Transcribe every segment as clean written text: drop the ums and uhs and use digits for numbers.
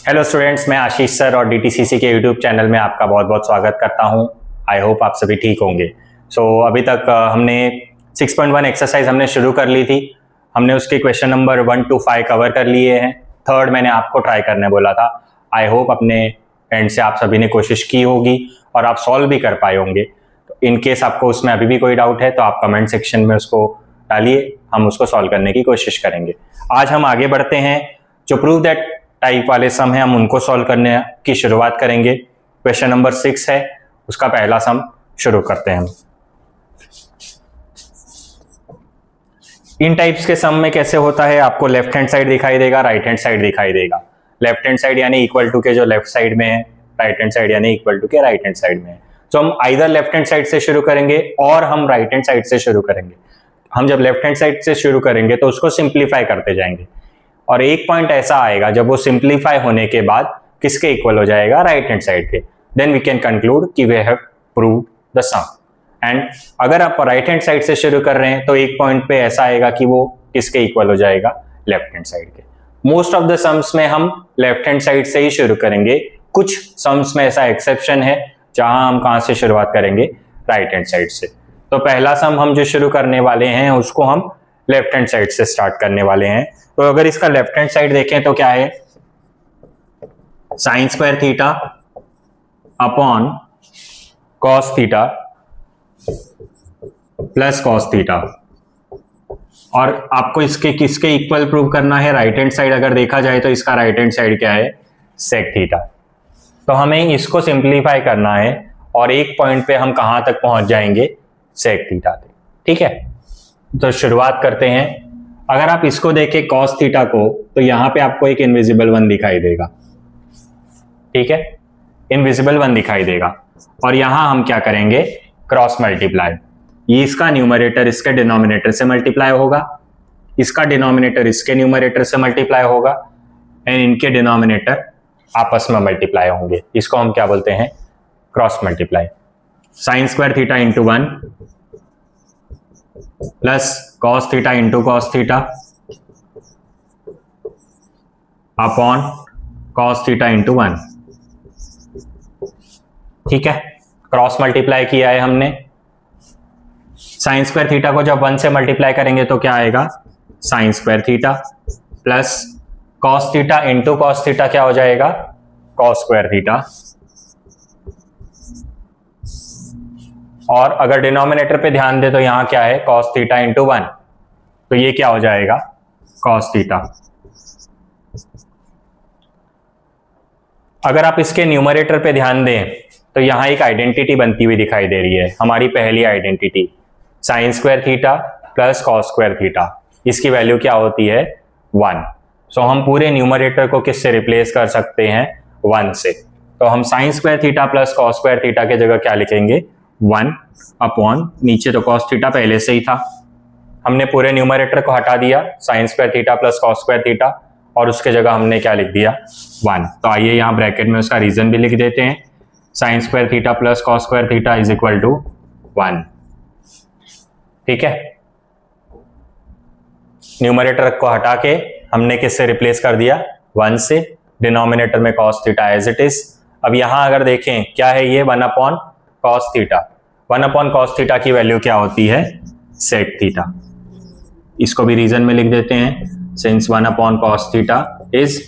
Hello students, मैं आशीष sir और डीटीसीसी के यूट्यूब चैनल में आपका बहुत बहुत स्वागत करता हूं। आई होप आप सभी ठीक होंगे। अभी तक हमने 6.1 एक्सरसाइज हमने शुरू कर ली थी। हमने उसके क्वेश्चन नंबर 1 to 5 कवर कर लिए हैं। थर्ड मैंने आपको ट्राई करने बोला था। आई होप अपने एंड से आप सभी ने कोशिश की होगी और आप सॉल्व भी कर पाए होंगे। तो इन केस आपको उसमें अभी भी कोई डाउट है तो आप कमेंट सेक्शन में उसको डालिए, हम उसको सॉल्व करने की कोशिश करेंगे। आज हम आगे बढ़ते हैं। जो प्रूव दैट टाइप वाले सम है हम उनको सॉल्व करने की शुरुआत करेंगे। क्वेश्चन नंबर 6 है, उसका पहला सम शुरू करते हैं हम। इन टाइप्स के सम में कैसे होता है, आपको लेफ्ट हैंड साइड दिखाई देगा, राइट हैंड साइड दिखाई देगा। लेफ्ट हैंड साइड यानी इक्वल टू के जो लेफ्ट साइड में है, राइट हैंड साइड यानी इक्वल टू के राइट हैंड साइड में है। तो हम आइदर लेफ्ट हैंड साइड से शुरू करेंगे और हम राइट हैंड साइड से शुरू करेंगे। हम जब लेफ्ट हैंड साइड से शुरू करेंगे तो उसको सिंप्लीफाई करते जाएंगे और एक पॉइंट ऐसा आएगा जब वो सिंप्लीफाई होने के बाद किसके इक्वल हो जाएगा, राइट हैंड साइड के। देन वी कैन कंक्लूड कि we have proved the sum. And अगर आप राइट हैंड साइड से शुरू कर रहे हैं तो एक पॉइंट पे ऐसा आएगा कि वो किसके इक्वल हो जाएगा, लेफ्ट हैंड साइड के। मोस्ट ऑफ द सम्स में हम लेफ्ट हैंड साइड से ही शुरू करेंगे। कुछ सम्स में ऐसा एक्सेप्शन है जहां हम कहां से शुरुआत करेंगे, राइट हैंड साइड से। तो पहला सम हम जो शुरू करने वाले हैं उसको हम लेफ्ट हैंड साइड से स्टार्ट करने वाले हैं। तो अगर इसका लेफ्ट हैंड साइड देखें तो क्या है, sign square theta upon cos theta plus cos theta. और आपको इसके किसके इक्वल प्रूव करना है, राइट हैंड साइड। अगर देखा जाए तो इसका राइट हैंड साइड क्या है, सेक थीटा। तो हमें इसको सिंप्लीफाई करना है और एक पॉइंट पे हम कहां तक पहुंच जाएंगे, सेक थीटा तक। ठीक है, तो शुरुआत करते हैं। अगर आप इसको देखें कॉस थीटा को, तो यहां पे आपको एक इनविजिबल वन दिखाई देगा। ठीक है, इनविजिबल वन दिखाई देगा और यहां हम क्या करेंगे, क्रॉस मल्टीप्लाई। ये इसका न्यूमरेटर इसके डिनोमिनेटर से मल्टीप्लाई होगा, इसका डिनोमिनेटर इसके न्यूमरेटर से मल्टीप्लाई होगा एंड इनके डिनोमिनेटर आपस में मल्टीप्लाई होंगे। इसको हम क्या बोलते हैं, cross multiply. Sign square theta into 1 plus cos theta into cos theta upon cos theta into 1। ठीक है, क्रॉस मल्टीप्लाई किया है हमने। साइन स्क्वायर थीटा को जब 1 से मल्टीप्लाई करेंगे तो क्या आएगा, sign square theta plus cos theta into cos theta क्या हो जाएगा, कॉस स्क्वायर थीटा। और अगर डिनोमिनेटर पे ध्यान दे तो यहां क्या है, कॉस थीटा इंटू 1, तो ये क्या हो जाएगा, कॉस थीटा। अगर आप इसके न्यूमरेटर पे ध्यान दें तो यहां एक आइडेंटिटी बनती हुई दिखाई दे रही है, हमारी पहली identity, sign square theta plus cos square theta. इसकी वैल्यू क्या होती है, 1। सो हम पूरे न्यूमरेटर को किससे रिप्लेस कर सकते हैं, 1 से। तो हम sign square theta plus cos square theta के जगह क्या लिखेंगे, 1 अपॉन, नीचे तो कॉस थीटा पहले से ही था, हमने पूरे न्यूमरेटर को हटा दिया, sign square theta plus cos square theta, और उसके जगह हमने क्या लिख दिया, 1। तो आइए यहाँ ब्रैकेट में उसका रीजन भी लिख देते हैं, sine square theta plus cos square theta is equal to 1। ठीक है, न्यूमरेटर को हटा के हमने किससे रिप्लेस कर दिया, 1 से। डिनोमिनेटर में cos theta as it is. अब यहां अगर देखें क्या है ये, 1 upon cos theta. 1 upon cos theta की वैल्यू क्या होती है, सेक थीटा। इसको भी रीजन में लिख देते हैं, since 1 upon cos theta is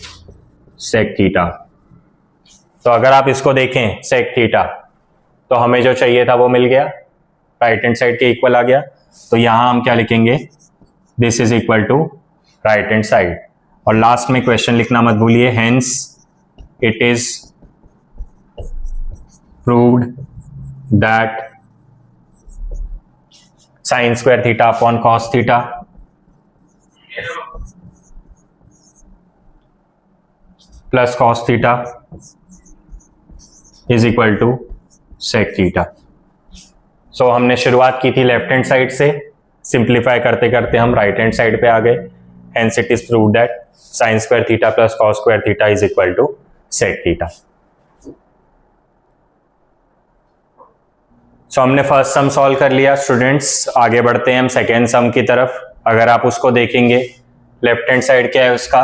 sec theta. तो अगर आप इसको देखें सेक थीटा, तो हमें जो चाहिए था वो मिल गया, राइट हैंड साइड के इक्वल आ गया। तो यहां हम क्या लिखेंगे, this is equal to right hand side. और लास्ट में क्वेश्चन लिखना मत भूलिए, hence it is proved that sine square theta upon cos theta plus cos theta is equal to sec theta. So हमने शुरुआत की थी लेफ्ट हैंड साइड से, सिंप्लीफाई करते करते हम राइट हैंड साइड पे आ गए। Hence it is proved that sine square theta plus cos square theta is equal to sec theta. So हमने फर्स्ट सम सॉल्व कर लिया स्टूडेंट्स। आगे बढ़ते हैं हम सेकेंड सम की तरफ। अगर आप उसको देखेंगे, लेफ्ट हैंड साइड क्या है उसका,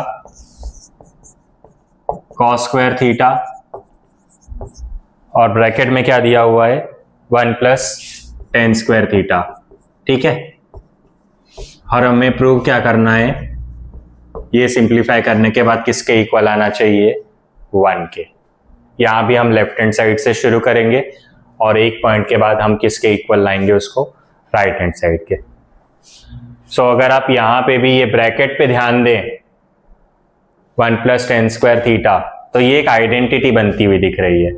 कॉस स्क्वायर थीटा, और ब्रैकेट में क्या दिया हुआ है 1 प्लस टेन स्क्वायर थीटा। ठीक है, और हमें प्रूव क्या करना है, ये सिंप्लीफाई करने के बाद किसके इक्वल आना चाहिए 1 के। यहां भी हम लेफ्ट हैंड साइड से शुरू करेंगे और एक पॉइंट के बाद हम किसके इक्वल लाएंगे उसको, राइट हैंड साइड के। सो अगर आप यहां पे भी ये ब्रैकेट पे ध्यान दें 1 प्लस टेन स्क्वायर थीटा, तो ये एक आइडेंटिटी बनती हुई दिख रही है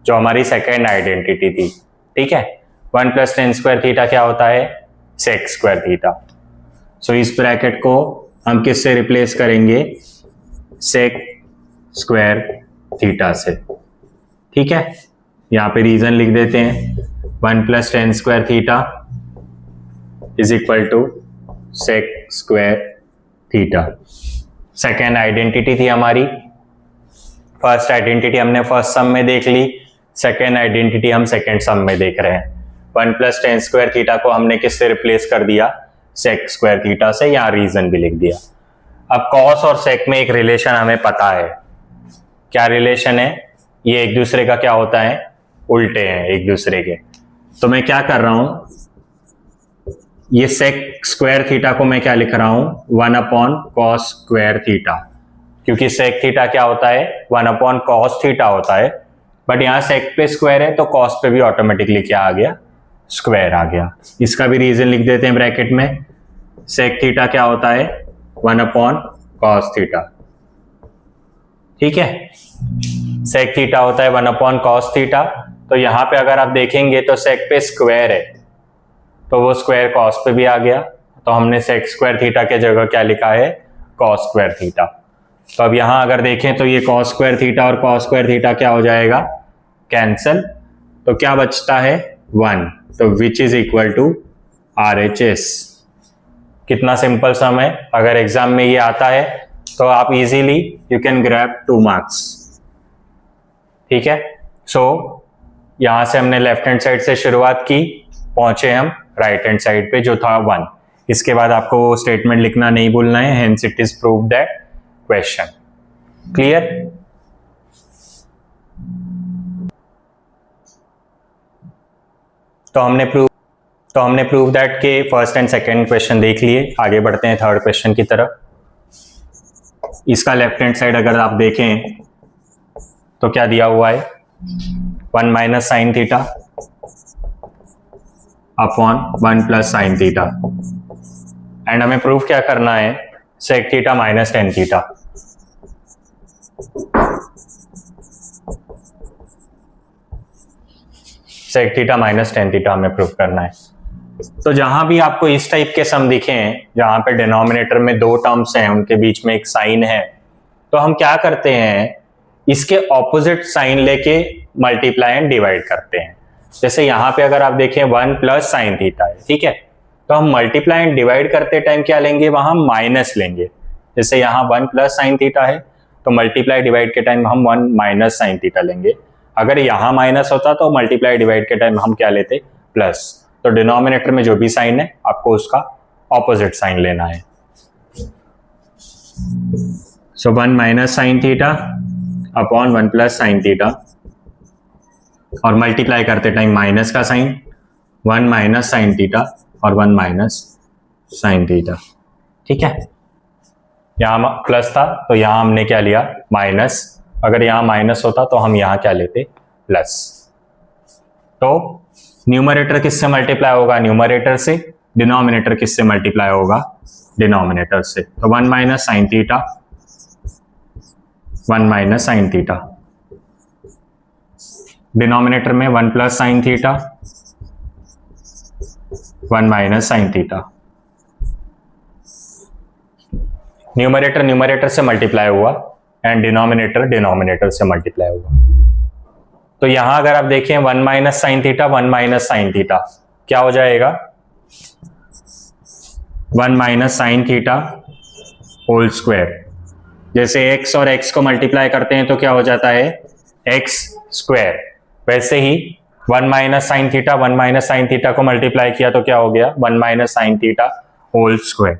जो हमारी सेकेंड आइडेंटिटी थी। ठीक है, 1 प्लस टेन स्क्वायर थीटा क्या होता है, सेक स्क्वायर थीटा। सो इस ब्रैकेट को हम किससे रिप्लेस करेंगे, सेक स्क्वायर थीटा से। ठीक है, यहां पे रीजन लिख देते हैं 1 plus tan square theta is equal to sec square theta. Second identity थी हमारी, फर्स्ट आइडेंटिटी हमने फर्स्ट सम में देख ली, सेकेंड आइडेंटिटी हम सेकेंड सम में देख रहे हैं। 1 प्लस टेन स्क्वायर थीटा को हमने किससे रिप्लेस कर दिया, सेक स्क्वायर थीटा से, यहाँ रीजन भी लिख दिया। अब कॉस और सेक में एक रिलेशन हमें पता है, क्या रिलेशन है, ये एक दूसरे का क्या होता है, उल्टे हैं एक दूसरे के। तो मैं क्या कर रहा हूं, ये सेक स्क्वायर थीटा को मैं क्या लिख रहा हूं 1 अपॉन कॉस स्क्वायर थीटा, क्योंकि सेक थीटा क्या होता है 1 अपॉन कॉस थीटा होता है, बट यहां सेक पे स्क्वायर है तो कॉस पे भी ऑटोमेटिकली क्या आ गया, स्क्वायर आ गया। इसका भी रीजन लिख देते हैं ब्रैकेट में, सेक थीटा क्या होता है 1 अपॉन कॉस थीटा। ठीक है, सेक थीटा होता है 1 अपॉन कॉस थीटा, तो यहां पे अगर आप देखेंगे तो सेक पे स्क्वायर है तो वो स्क्वायर कॉस पे भी आ गया, तो हमने सेक स्क्वायर थीटा के जगह क्या लिखा है, कॉस स्क्वायर थीटा। तो अब यहां अगर देखें तो ये कॉस स्क्वायर थीटा और कॉस स्क्वायर थीटा क्या हो जाएगा, कैंसल, तो क्या बचता है 1, तो which is equal to RHS। कितना सिंपल सम है, अगर एग्जाम में ये आता है तो आप easily you can grab 2 marks. ठीक है, सो यहां से हमने लेफ्ट हैंड साइड से शुरुआत की, पहुंचे हम राइट हैंड साइड पे जो था 1। इसके बाद आपको स्टेटमेंट लिखना नहीं भूलना है, hence it is proved that question. Clear? तो हमने प्रूव दैट के फर्स्ट एंड सेकंड क्वेश्चन देख लिए। आगे बढ़ते हैं थर्ड क्वेश्चन की तरफ। इसका लेफ्ट हैंड साइड अगर आप देखें तो क्या दिया हुआ है, 1 minus sine theta upon 1 plus sine theta, and हमें प्रूफ क्या करना है, sec theta minus tan theta. Sec theta minus tan theta हमें प्रूफ करना है। तो जहां भी आपको इस टाइप के सम दिखे हैं जहां पे डिनोमिनेटर में 2 टर्म्स हैं, उनके बीच में एक साइन है, तो हम क्या करते हैं, इसके ऑपोजिट साइन लेके मल्टीप्लाई एंड डिवाइड करते हैं। जैसे यहां पे अगर आप देखें 1 प्लस साइन थीटा है, ठीक है, तो हम मल्टीप्लाई एंड डिवाइड करते टाइम क्या लेंगे, वहां माइनस लेंगे। जैसे यहाँ 1 प्लस साइन थीटा है तो मल्टीप्लाई डिवाइड के टाइम हम 1 माइनस साइन थीटा लेंगे। अगर यहाँ माइनस होता तो मल्टीप्लाई डिवाइड के टाइम हम क्या लेते, प्लस। तो डिनोमिनेटर में जो भी साइन है आपको उसका ऑपोजिट साइन लेना है। सो 1 minus sine theta upon 1 plus sine theta, और मल्टीप्लाई करते टाइम माइनस का साइन, 1 माइनस साइन थीटा और 1 माइनस साइन थीटा। ठीक है, यहां प्लस था तो यहां हमने क्या लिया, माइनस। अगर यहां माइनस होता तो हम यहां क्या लेते, प्लस। तो न्यूमरेटर किससे मल्टीप्लाई होगा, न्यूमरेटर से। डिनोमिनेटर किससे मल्टीप्लाई होगा, डिनोमिनेटर से। तो 1 minus sine theta, 1 minus sine theta, denominator में 1 plus sine theta, 1 minus sine theta. Numerator numerator से मल्टीप्लाई हुआ एंड डिनोमिनेटर डिनोमिनेटर से मल्टीप्लाई हुआ। तो यहां अगर आप देखें 1 minus sine theta, 1 minus sine theta क्या हो जाएगा, 1 minus sine theta whole square. जैसे x और x को मल्टीप्लाई करते हैं तो क्या हो जाता है, x स्क्वायर। वैसे ही 1 minus sine theta, 1 minus sine theta को मल्टीप्लाई किया तो क्या हो गया, 1 minus sine theta whole square.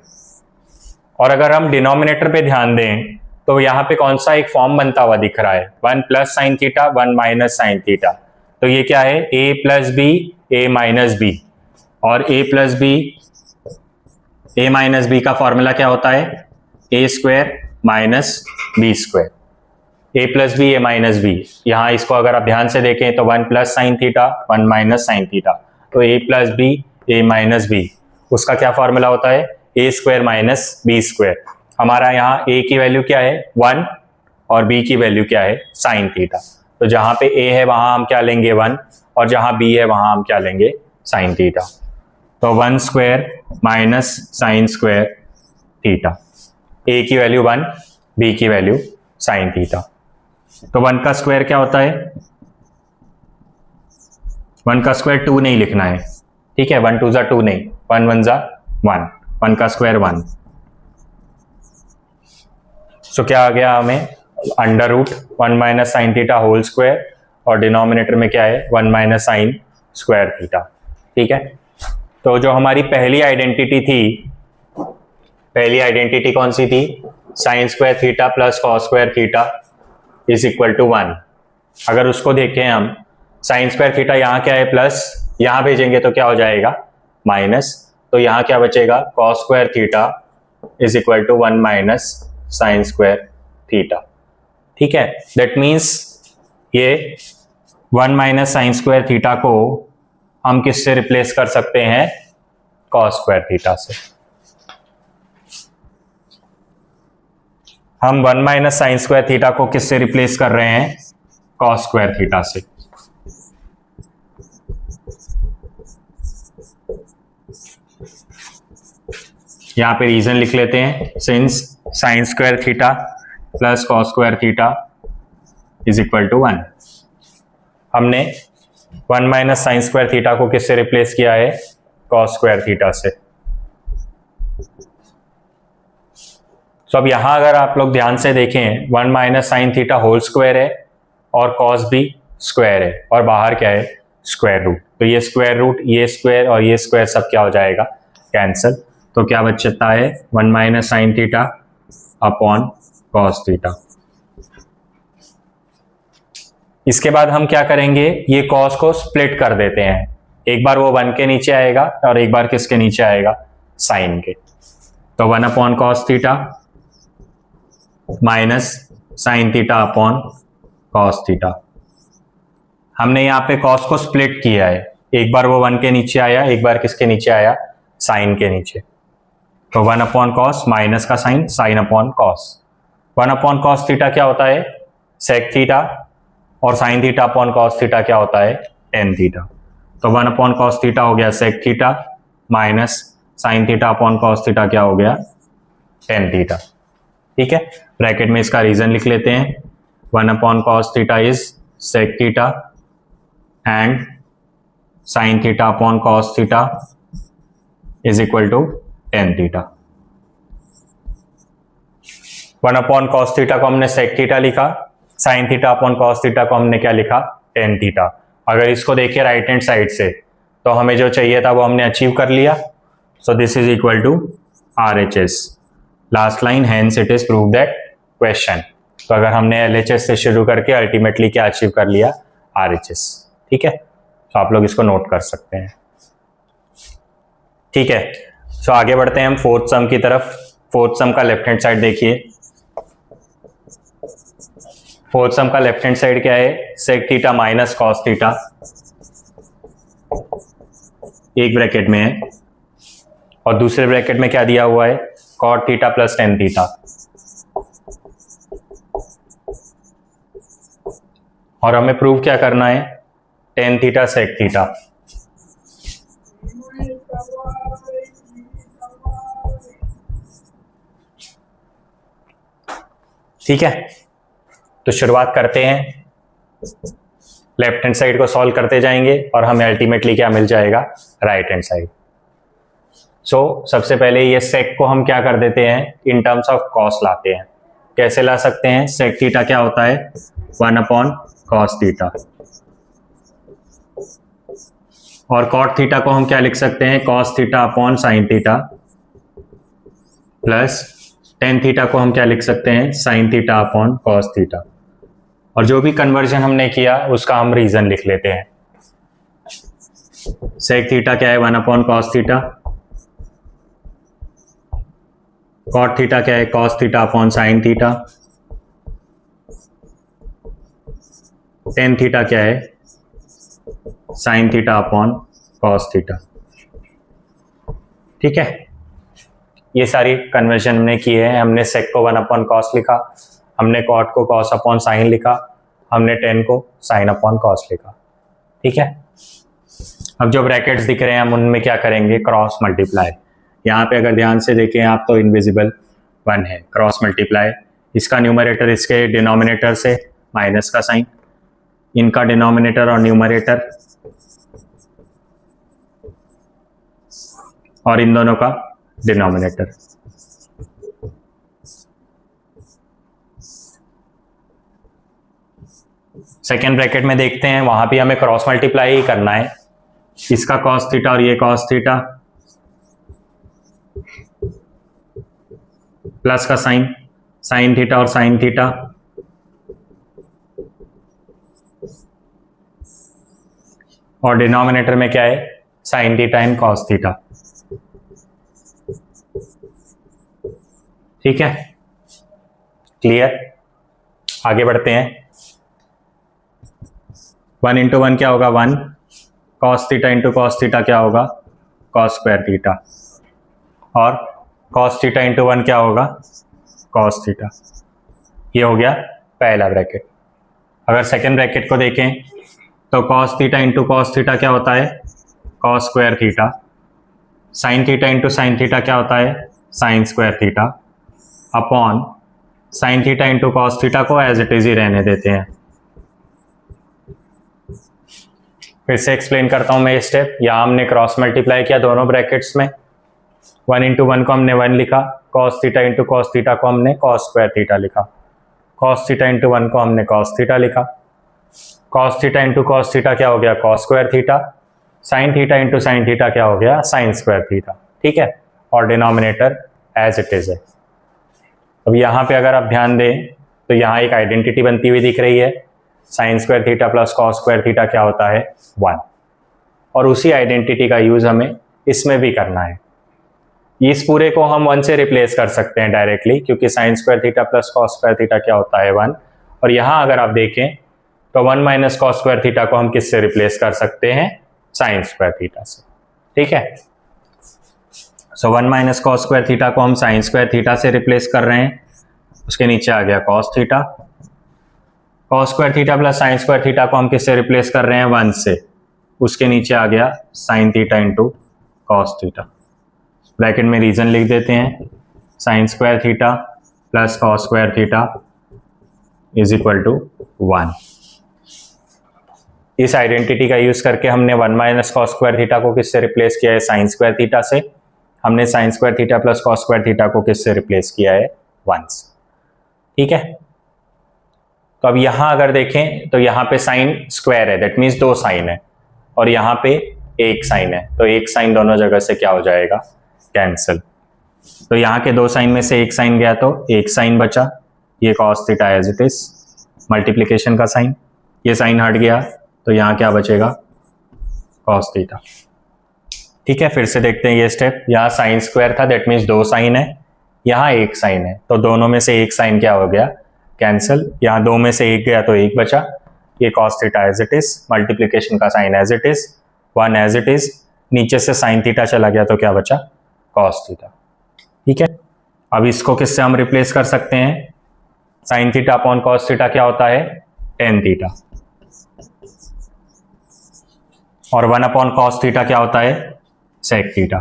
और अगर हम डिनोमिनेटर पे ध्यान दें तो यहाँ पे कौन सा एक फॉर्म बनता हुआ दिख रहा है, 1 plus sine theta 1 minus sine theta. तो ये क्या है, a plus b a minus b, और a plus b a minus b का फॉर्मूला क्या होता है, a square minus b square, a plus b a minus b. यहाँ इसको अगर आप ध्यान से देखें तो 1 plus sine theta 1 minus sine theta, तो a plus b a minus b, उसका क्या फॉर्मूला होता है, a square minus b square. हमारा यहाँ a की वैल्यू क्या है 1 और b की वैल्यू क्या है साइन थीटा। तो जहाँ पे a है वहाँ हम क्या लेंगे 1, और जहाँ b है वहाँ हम क्या लेंगे साइन थीटा। तो 1 square minus sine square theta, a की वैल्यू 1 b की वैल्यू साइन थीटा। तो 1 का स्क्वायर क्या होता है, 1 का स्क्वायर 2 नहीं लिखना है, ठीक है, 1 2 जा 2 नहीं, 1 1 जा 1, 1 का स्क्वायर 1। सो क्या आ गया हमें, under root 1 minus sine theta whole square, और डिनोमिनेटर में क्या है 1 माइनस साइन स्क्वायर थीटा, ठीक है। तो जो हमारी पहली आइडेंटिटी थी, पहली आइडेंटिटी कौन सी थी, sine square theta plus cos square theta is equal to 1। अगर उसको देखें हम, साइन स्क्वायर थीटा यहाँ क्या है प्लस, यहाँ भेजेंगे तो क्या हो जाएगा माइनस, तो यहाँ क्या बचेगा cos square theta is equal to 1 minus sine square theta, ठीक है। दैट मीन्स ये 1 माइनस साइन स्क्वायर थीटा को हम किससे रिप्लेस कर सकते हैं, कॉस स्क्वायर थीटा से। हम 1 माइनस साइन स्क्वायर थीटा को किससे रिप्लेस कर रहे हैं, कॉस स्क्वायर थीटा से। यहां पे रीजन लिख लेते हैं, since sine square theta plus cos square theta is equal to 1। हमने 1 माइनस साइन स्क्वायर थीटा को किससे रिप्लेस किया है, कॉस स्क्वायर थीटा से। तो अब यहां अगर आप लोग ध्यान से देखें, 1 minus sine theta whole square है और कॉस भी स्क्वायर है, और बाहर क्या है स्क्वायर रूट। तो ये स्क्वायर रूट, ये स्क्वायर और ये स्क्वायर सब क्या हो जाएगा कैंसिल। तो क्या बचता है 1 minus sine theta upon cos theta. इसके बाद हम क्या करेंगे, ये कॉस को स्प्लिट कर देते हैं, एक बार वो 1 के नीचे आएगा और एक बार किसके नीचे आएगा साइन के। तो 1 upon cos theta minus sine theta upon cos theta. हमने यहाँ पे कॉस को स्प्लिट किया है, एक बार वो 1 के नीचे आया, एक बार किसके नीचे आया साइन के नीचे। तो 1 अपॉन कॉस माइनस का sine, sine upon cos. 1 upon cos theta क्या होता है सेक थीटा, और sine theta upon cos theta क्या होता है टेन थीटा। तो 1 अपॉन कॉस थीटा हो गया sec theta, minus sine theta upon cos theta क्या हो गया टेन थीटा, ठीक है। ब्रैकेट में इसका रीजन लिख लेते हैं, 1 upon cos theta is sec theta and sine theta upon cos theta is equal to tan theta. 1 upon cos theta को हमने सेक थीटा लिखा, sine theta upon cos theta को हमने क्या लिखा टेन थीटा। अगर इसको देखिए राइट हैंड साइड से, तो हमें जो चाहिए था वो हमने अचीव कर लिया। So this is equal to RHS, last line, hence it is prove that question. तो अगर हमने LHS से शुरू करके अल्टीमेटली क्या अचीव कर लिया RHS, ठीक है। तो आप लोग इसको नोट कर सकते हैं, ठीक है। सो आगे बढ़ते हैं हम फोर्थ सम की तरफ। फोर्थ सम का लेफ्ट हैंड साइड देखिए, फोर्थ सम का लेफ्ट हैंड साइड क्या है, sec theta minus cos theta, एक ब्रैकेट में है, और दूसरे ब्रैकेट में क्या दिया हुआ है cot theta plus tan theta. और हमें प्रूव क्या करना है, टेन थीटा सेक थीटा। ठीक है, तो शुरुआत करते हैं। लेफ्ट हैंड साइड को सॉल्व करते जाएंगे और हमें अल्टीमेटली क्या मिल जाएगा राइट हैंड साइड। सो सबसे पहले ये सेक को हम क्या कर देते हैं इन टर्म्स ऑफ कॉस लाते हैं। कैसे ला सकते हैं, सेक थीटा क्या होता है 1 अपॉन कॉस थीटा, और कॉट थीटा को हम क्या लिख सकते हैं cos theta upon sine theta plus tan theta को हम क्या लिख सकते हैं, sign theta upon cos theta. और जो भी कन्वर्जन हमने किया उसका हम रीजन लिख लेते हैं। सेक थीटा क्या है, 1 upon cos theta. Cot theta क्या है, cos theta upon sine theta. Tan theta क्या है, sine theta upon cos theta. ठीक है, ये सारी कन्वर्जन हमने की है। हमने सेक को 1 अपॉन कॉस लिखा, हमने कॉट को कॉस अपॉन साइन लिखा, हमने टेन को साइन अपॉन कॉस लिखा। ठीक है, अब जो ब्रैकेट्स दिख रहे हैं हम उनमें क्या करेंगे, क्रॉस मल्टीप्लाई। यहाँ पे अगर ध्यान से देखें आप तो इनविजिबल 1 है, क्रॉस मल्टीप्लाई। इसका न्यूमरेटर इसके डिनोमिनेटर से माइनस का साइन, इनका डिनोमिनेटर और न्यूमरेटर, और इन दोनों का डिनोमिनेटर। सेकेंड ब्रैकेट में देखते हैं, वहां भी हमें क्रॉस मल्टीप्लाई ही करना है। इसका कॉस थीटा और ये कॉस थीटा, प्लस का साइन, साइन थीटा और साइन थीटा, और डिनोमिनेटर में क्या है, sine theta and cos theta. ठीक है, क्लियर। आगे बढ़ते हैं। 1 इंटू 1 क्या होगा, 1। Cos theta into cos theta क्या होगा, कॉस स्क्वायर थीटा। और कॉस थीटा इंटू 1 क्या होगा, कॉस थीटा। ये हो गया पहला ब्रैकेट। अगर सेकेंड ब्रैकेट को देखें तो cos theta into cos theta क्या होता है, cos square theta. Sign theta into sine theta क्या होता है, sign square theta, upon sine theta into cos theta को एज इट इज ही रहने देते हैं। फिर से एक्सप्लेन करता हूं मैं ये स्टेप। यहाँ हमने क्रॉस मल्टीप्लाई किया दोनों ब्रैकेट्स में। 1 इंटू 1 को हमने 1 लिखा, cos theta into cos theta को हमने कॉस स्क्वायर थीटा लिखा, कॉस थीटा इंटू 1 को हमने कॉस थीटा लिखा, cos theta into cos theta क्या हो गया, cos square theta, sign theta into sine theta क्या हो गया, साइन स्क्वायर थीटा। ठीक है, और डिनोमिनेटर एज इट इज है। अब यहाँ पे अगर आप ध्यान दें तो यहाँ एक आइडेंटिटी बनती हुई दिख रही है, sign square theta plus cos square theta क्या होता है, 1। और उसी आइडेंटिटी का यूज हमें इसमें भी करना है। इस पूरे को हम 1 से रिप्लेस कर सकते हैं डायरेक्टली, क्योंकि sign square theta plus cos square theta क्या होता है, 1। और यहाँ अगर आप देखें तो 1 माइनस कॉस स्क्वायर थीटा को हम किससे रिप्लेस कर सकते हैं, साइन स्क्वायर थीटा से। ठीक है, सो 1 माइनस कॉस स्क्वायर थीटा को हम साइन स्क्वायर थीटा से रिप्लेस कर रहे हैं। उसके नीचे आ गया cos theta. Cos square theta plus sign square theta को हम किससे रिप्लेस कर रहे हैं, 1 से। उसके नीचे आ गया sine theta into cos theta. Bracket में रीजन लिख देते हैं, sine square theta plus cos square theta is equal to 1। इस आइडेंटिटी का यूज करके हमने 1 माइनस कॉस स्क्वायर थीटा को किससे रिप्लेस किया है, साइन स्क्वायर थीटा से। हमने sign square theta plus cos square theta को किससे रिप्लेस किया है, 1 से। ठीक है, तो अब यहां अगर देखें तो यहाँ पे साइन स्क्वायर है, दैट मीन्स 2 साइन है, और यहाँ पे 1 साइन है, तो 1 साइन दोनों जगह से क्या हो जाएगा, कैंसिल। तो यहाँ के 2 साइन में से 1 साइन गया तो 1 साइन बचा, ये cos theta as it is, multiplication का साइन। ये साइन हट गया तो यहाँ क्या बचेगा, कॉस थीटा। ठीक है, फिर से देखते हैं ये स्टेप। यहाँ साइन स्क्वायर था, दैट मीन्स 2 साइन है, यहाँ 1 साइन है, तो दोनों में से 1 साइन क्या हो गया, कैंसिल। यहाँ 2 में से 1 गया तो 1 बचा, ये cos theta as it is, multiplication का sign as it is, 1 as it is, नीचे से साइन थीटा चला गया तो क्या बचा, कॉस थीटा। ठीक है, अब इसको किससे हम रिप्लेस कर सकते हैं, sign theta upon cos theta क्या होता है, टेन थीटा, और 1 अपॉन कॉस थीटा क्या होता है, सेक थीटा।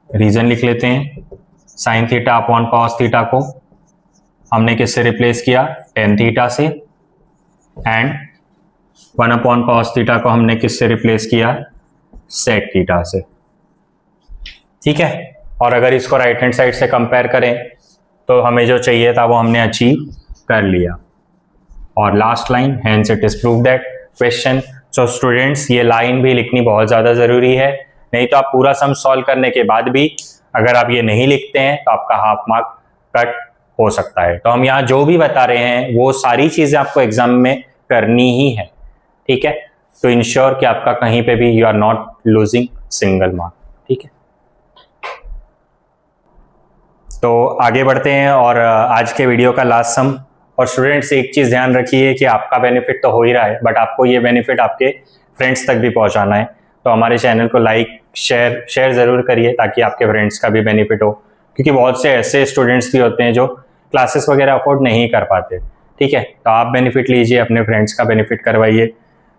रीजन लिख लेते हैं, sign theta upon cos theta को हमने किससे रिप्लेस किया, टेन थीटा से, एंड 1 अपॉन कॉस थीटा को हमने किससे रिप्लेस किया, सेक थीटा से। ठीक है, और अगर इसको राइट हैंड साइड से कंपेयर करें तो हमें जो चाहिए था वो हमने अचीव कर लिया। और last line, hence it is prove that question. So students, ये लाइन भी लिखनी बहुत ज़्यादा ज़रूरी है, नहीं तो आप पूरा सम सॉल्व करने के बाद भी अगर आप ये नहीं लिखते हैं तो आपका हाफ मार्क कट हो सकता है। तो हम यहाँ जो भी बता रहे हैं वो सारी चीजें आपको एग्जाम में करनी ही है, ठीक है, तो इंश्योर कि आपका कहीं पे भी you are not losing single mark, ठीक है। तो आगे बढ़ते हैं और आज के वीडियो का लास्ट सम। और स्टूडेंट्स एक चीज ध्यान रखिए कि आपका बेनिफिट तो हो ही रहा है, बट आपको ये बेनिफिट आपके फ्रेंड्स तक भी पहुंचाना है। तो हमारे चैनल को लाइक शेयर जरूर करिए ताकि आपके फ्रेंड्स का भी बेनिफिट हो, क्योंकि बहुत से ऐसे स्टूडेंट्स भी होते हैं जो क्लासेस वगैरह अफोर्ड नहीं कर पाते, ठीक है। तो आप बेनिफिट लीजिए, अपने फ्रेंड्स का बेनिफिट करवाइए,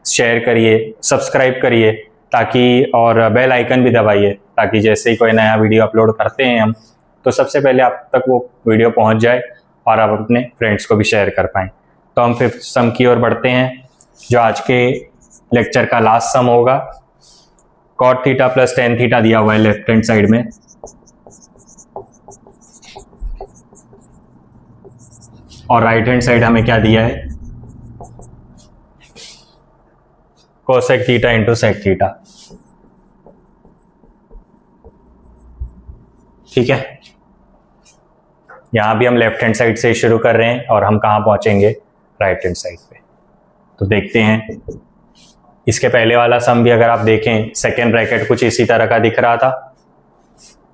शेयर करिए, सब्सक्राइब करिए ताकि, और बेल आइकन भी दबाइए ताकि जैसे ही कोई नया वीडियो अपलोड करते हैं हम, तो सबसे पहले आप तक वो वीडियो पहुंच जाए और आप अपने फ्रेंड्स को भी शेयर कर पाएँ। तो हम फिफ्थ सम की ओर बढ़ते हैं, जो आज के लेक्चर का लास्ट सम होगा। cot theta plus tan theta दिया हुआ है लेफ्ट हैंड साइड में, और राइट हैंड साइड हमें क्या दिया है, cosec theta into sec theta, ठीक है। यहां भी हम लेफ्ट हैंड साइड से शुरू कर रहे हैं और हम कहां पहुंचेंगे, राइट हैंड साइड पे। तो देखते हैं, इसके पहले वाला सम भी अगर आप देखें, सेकेंड ब्रैकेट कुछ इसी तरह का दिख रहा था,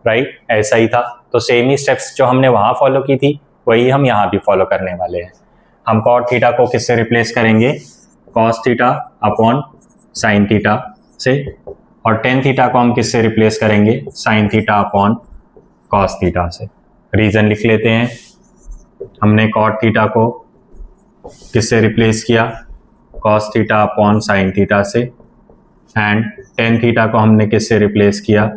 राइट, ऐसा ही था। तो सेम ही स्टेप्स जो हमने वहां फॉलो की थी वही हम यहाँ भी फॉलो करने वाले हैं। हम cot थीटा को किससे रिप्लेस करेंगे, cos theta upon sin theta से, और tan थीटा को हम किससे रिप्लेस करेंगे, sin theta upon cos theta से। रीजन लिख लेते हैं, हमने cot थीटा को किससे रिप्लेस किया, cos theta upon sin theta से, एंड tan थीटा को हमने किससे रिप्लेस किया,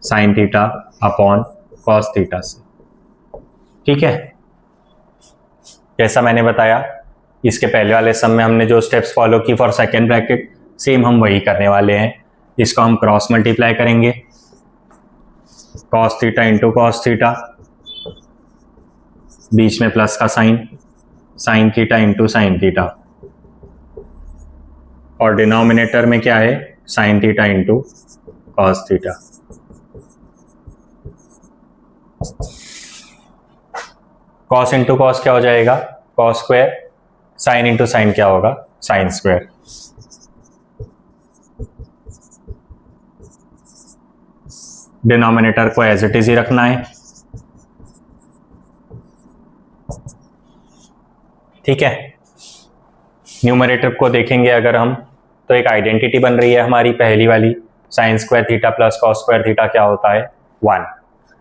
sin theta upon cos theta से, ठीक है। जैसा मैंने बताया इसके पहले वाले सम में हमने जो स्टेप्स फॉलो की फॉर सेकेंड ब्रैकेट, सेम हम वही करने वाले हैं। इसको हम क्रॉस मल्टीप्लाई करेंगे, cos theta into cos theta, बीच में प्लस का sign, sin theta into sin theta, और डिनोमिनेटर में क्या है, sin theta into cos theta. cos into cos क्या हो जाएगा, cos square, sin into sine क्या होगा, sin स्क्वायर। डिनोमिनेटर को एज इट इज ही रखना है, ठीक है। न्यूमरेटर को देखेंगे अगर हम, तो एक आइडेंटिटी बन रही है हमारी पहली वाली, sin square theta plus cos square theta क्या होता है, 1।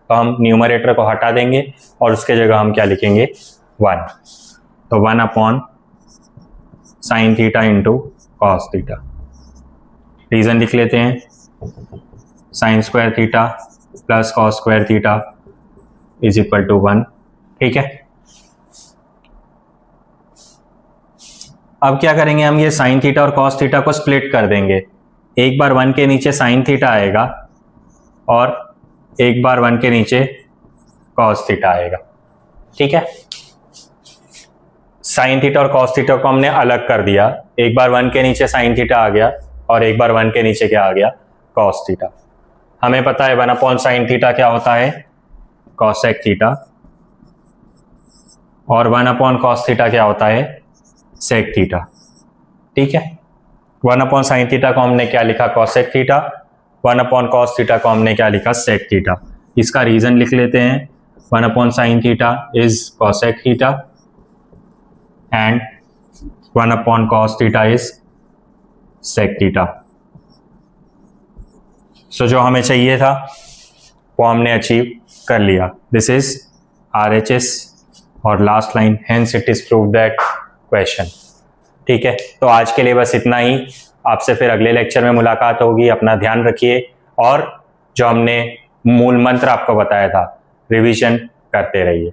तो हम न्यूमरेटर को हटा देंगे और उसके जगह हम क्या लिखेंगे, 1। तो 1 upon sin theta into cos theta. Reason लिख लेते हैं, sin square theta plus cos square theta is equal to 1, ठीक है। अब क्या करेंगे, हम ये sin थीटा और cos थीटा को स्प्लिट कर देंगे। एक बार 1 के नीचे sin थीटा आएगा और एक बार 1 के नीचे cos थीटा आएगा, ठीक है। sin थीटा और cos थीटा को हमने अलग कर दिया, एक बार 1 के नीचे sin थीटा आ गया और एक बार 1 के नीचे क्या आ गया, cos थीटा। हमें पता है 1 अपॉन sin थीटा क्या होता है, cosec थीटा, और 1 अपॉन cos थीटा क्या होता है, sec थीटा, ठीक है। 1 अपॉन sin थीटा को हमने क्या लिखा, cosec theta, 1 upon cos theta को हमने क्या लिखा, sec थीटा। इसका रीजन लिख लेते हैं, 1 upon sin theta is cosec theta and 1 upon cos theta is sec theta. So जो हमें चाहिए था वो हमने अचीव कर लिया। दिस इज RHS और last line, hence it is prove that question, ठीक है। तो आज के लिए बस इतना ही, आपसे फिर अगले लेक्चर में मुलाकात होगी। अपना ध्यान रखिए और जो हमने मूल मंत्र आपको बताया था, रिवीजन करते रहिए।